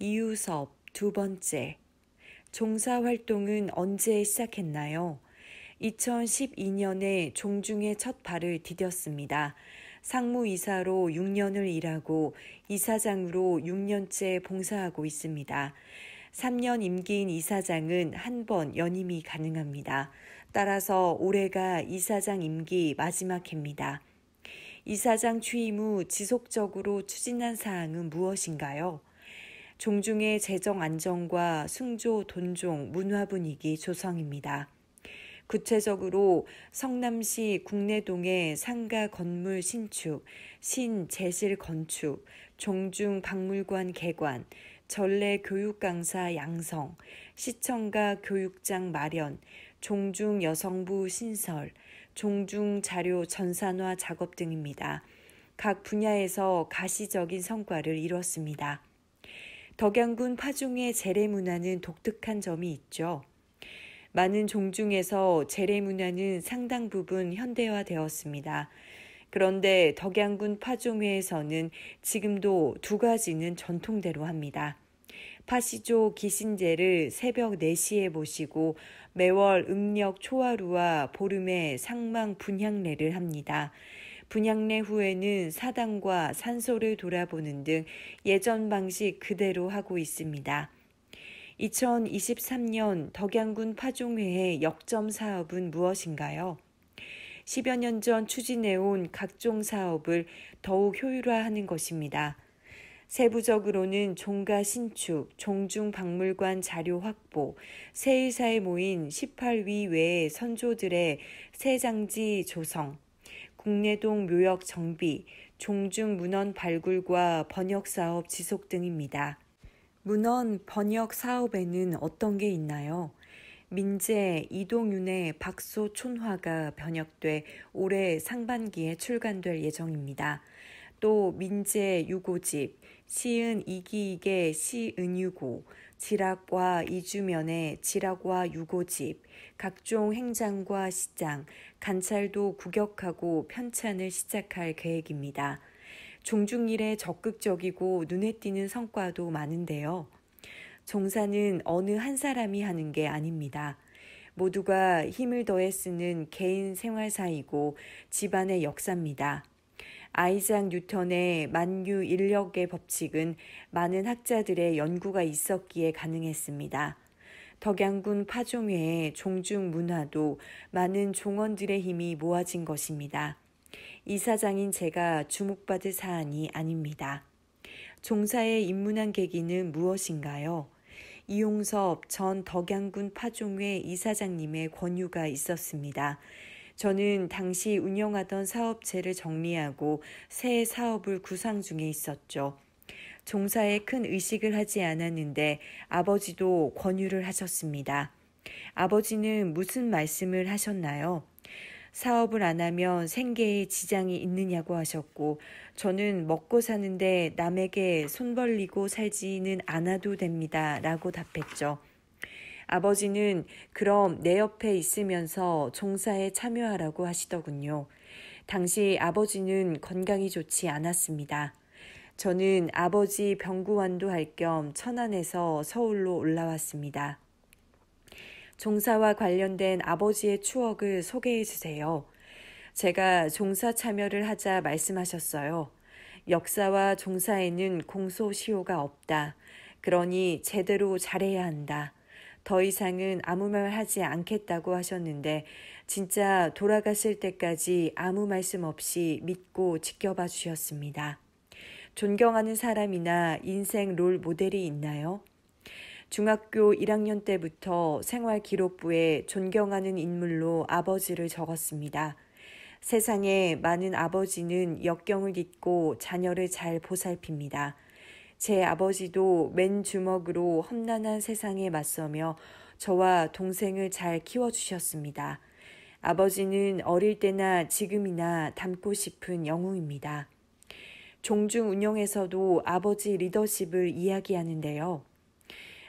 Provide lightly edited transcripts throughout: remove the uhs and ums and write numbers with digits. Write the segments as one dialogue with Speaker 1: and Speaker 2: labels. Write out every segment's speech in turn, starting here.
Speaker 1: 이유섭 두 번째. 종사활동은 언제 시작했나요? 2012년에 종중에 첫 발을 디뎠습니다. 상무이사로 6년을 일하고 이사장으로 6년째 봉사하고 있습니다. 3년 임기인 이사장은 한 번 연임이 가능합니다. 따라서 올해가 이사장 임기 마지막 해입니다. 이사장 취임 후 지속적으로 추진한 사항은 무엇인가요? 종중의 재정 안정과 승조, 돈종, 문화 분위기 조성입니다. 구체적으로 성남시 국내동의 상가 건물 신축, 신제실 건축, 종중 박물관 개관, 전래 교육 강사 양성, 시청가 교육장 마련, 종중 여성부 신설, 종중 자료 전산화 작업 등입니다. 각 분야에서 가시적인 성과를 이뤘습니다. 덕양군 파종의 재래문화는 독특한 점이 있죠. 많은 종중에서 재래문화는 상당 부분 현대화되었습니다. 그런데 덕양군 파종회에서는 지금도 두 가지는 전통대로 합니다. 파시조 기신제를 새벽 4시에 모시고 매월 음력 초하루와 보름에 상망 분향례를 합니다. 분향례 후에는 사당과 산소를 돌아보는 등 예전 방식 그대로 하고 있습니다. 2023년 덕양군 파종회의 역점 사업은 무엇인가요? 10여 년 전 추진해온 각종 사업을 더욱 효율화하는 것입니다. 세부적으로는 종가 신축, 종중 박물관 자료 확보, 세의사에 모인 18위 외의 선조들의 세장지 조성, 국내동 묘역 정비, 종중 문헌 발굴과 번역 사업 지속 등입니다. 문헌 번역 사업에는 어떤 게 있나요? 민재, 이동윤의 박소 촌화가 번역돼 올해 상반기에 출간될 예정입니다. 또 민재 유고집, 시은 이기익의 시은유고, 지락과 이주면의 지락과 유고집, 각종 행장과 시장, 관찰도 구격하고 편찬을 시작할 계획입니다. 종중일에 적극적이고 눈에 띄는 성과도 많은데요. 종사는 어느 한 사람이 하는 게 아닙니다. 모두가 힘을 더해 쓰는 개인 생활사이고 집안의 역사입니다. 아이작 뉴턴의 만유 인력의 법칙은 많은 학자들의 연구가 있었기에 가능했습니다. 덕양군 파종회의 종중 문화도 많은 종원들의 힘이 모아진 것입니다. 이사장인 제가 주목받을 사안이 아닙니다. 종사에 입문한 계기는 무엇인가요? 이용섭 전 덕양군 파종회 이사장님의 권유가 있었습니다. 저는 당시 운영하던 사업체를 정리하고 새 사업을 구상 중에 있었죠. 종사에 큰 의식을 하지 않았는데 아버지도 권유를 하셨습니다. 아버지는 무슨 말씀을 하셨나요? 사업을 안 하면 생계에 지장이 있느냐고 하셨고 저는 먹고 사는데 남에게 손 벌리고 살지는 않아도 됩니다. 라고 답했죠. 아버지는 그럼 내 옆에 있으면서 종사에 참여하라고 하시더군요. 당시 아버지는 건강이 좋지 않았습니다. 저는 아버지 병구환도 할 겸 천안에서 서울로 올라왔습니다. 종사와 관련된 아버지의 추억을 소개해 주세요. 제가 종사 참여를 하자 말씀하셨어요. 역사와 종사에는 공소시효가 없다. 그러니 제대로 잘해야 한다. 더 이상은 아무 말 하지 않겠다고 하셨는데 진짜 돌아가실 때까지 아무 말씀 없이 믿고 지켜봐 주셨습니다. 존경하는 사람이나 인생 롤 모델이 있나요? 중학교 1학년 때부터 생활기록부에 존경하는 인물로 아버지를 적었습니다. 세상에 많은 아버지는 역경을 딛고 자녀를 잘 보살핍니다. 제 아버지도 맨 주먹으로 험난한 세상에 맞서며 저와 동생을 잘 키워주셨습니다. 아버지는 어릴 때나 지금이나 닮고 싶은 영웅입니다. 종중 운영에서도 아버지 리더십을 이야기하는데요.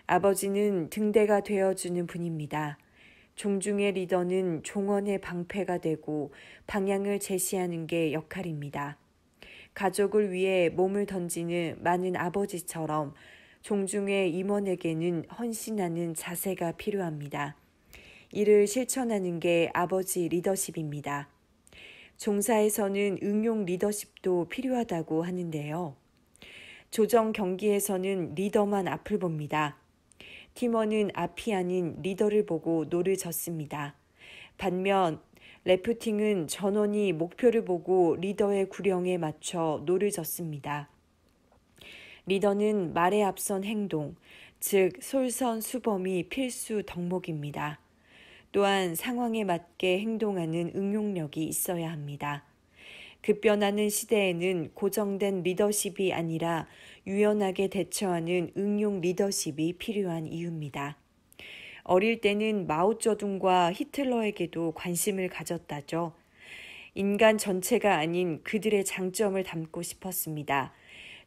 Speaker 1: 아버지는 등대가 되어주는 분입니다. 종중의 리더는 종원의 방패가 되고 방향을 제시하는 게 역할입니다. 가족을 위해 몸을 던지는 많은 아버지처럼 종중의 임원에게는 헌신하는 자세가 필요합니다. 이를 실천하는 게 아버지 리더십입니다. 종사에서는 응용 리더십도 필요하다고 하는데요. 조정 경기에서는 리더만 앞을 봅니다. 팀원은 앞이 아닌 리더를 보고 노를 젓습니다. 반면 래프팅은 전원이 목표를 보고 리더의 구령에 맞춰 노를 젓습니다. 리더는 말에 앞선 행동, 즉 솔선수범이 필수 덕목입니다. 또한 상황에 맞게 행동하는 응용력이 있어야 합니다. 급변하는 시대에는 고정된 리더십이 아니라 유연하게 대처하는 응용 리더십이 필요한 이유입니다. 어릴 때는 마오쩌둥과 히틀러에게도 관심을 가졌다죠. 인간 전체가 아닌 그들의 장점을 담고 싶었습니다.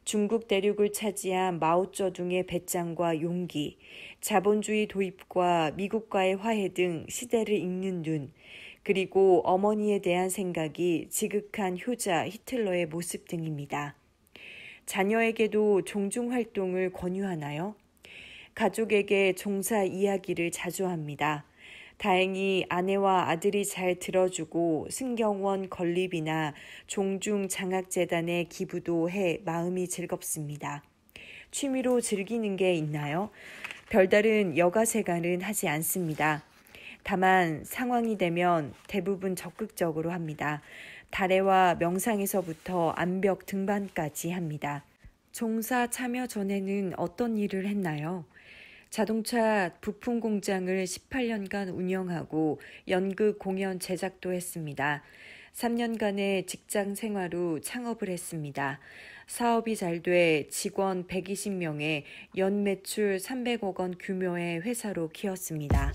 Speaker 1: 중국 대륙을 차지한 마오쩌둥의 배짱과 용기, 자본주의 도입과 미국과의 화해 등 시대를 읽는 눈, 그리고 어머니에 대한 생각이 지극한 효자 히틀러의 모습 등입니다. 자녀에게도 종중활동을 권유하나요? 가족에게 종사 이야기를 자주 합니다. 다행히 아내와 아들이 잘 들어주고 승경원 건립이나 종중장학재단에 기부도 해 마음이 즐겁습니다. 취미로 즐기는 게 있나요? 별다른 여가생활은 하지 않습니다. 다만 상황이 되면 대부분 적극적으로 합니다. 달해와 명상에서부터 암벽 등반까지 합니다. 종사 참여 전에는 어떤 일을 했나요? 자동차 부품 공장을 18년간 운영하고 연극 공연 제작도 했습니다. 3년간의 직장 생활 후 창업을 했습니다. 사업이 잘 돼 직원 120명에 연 매출 300억 원 규모의 회사로 키웠습니다.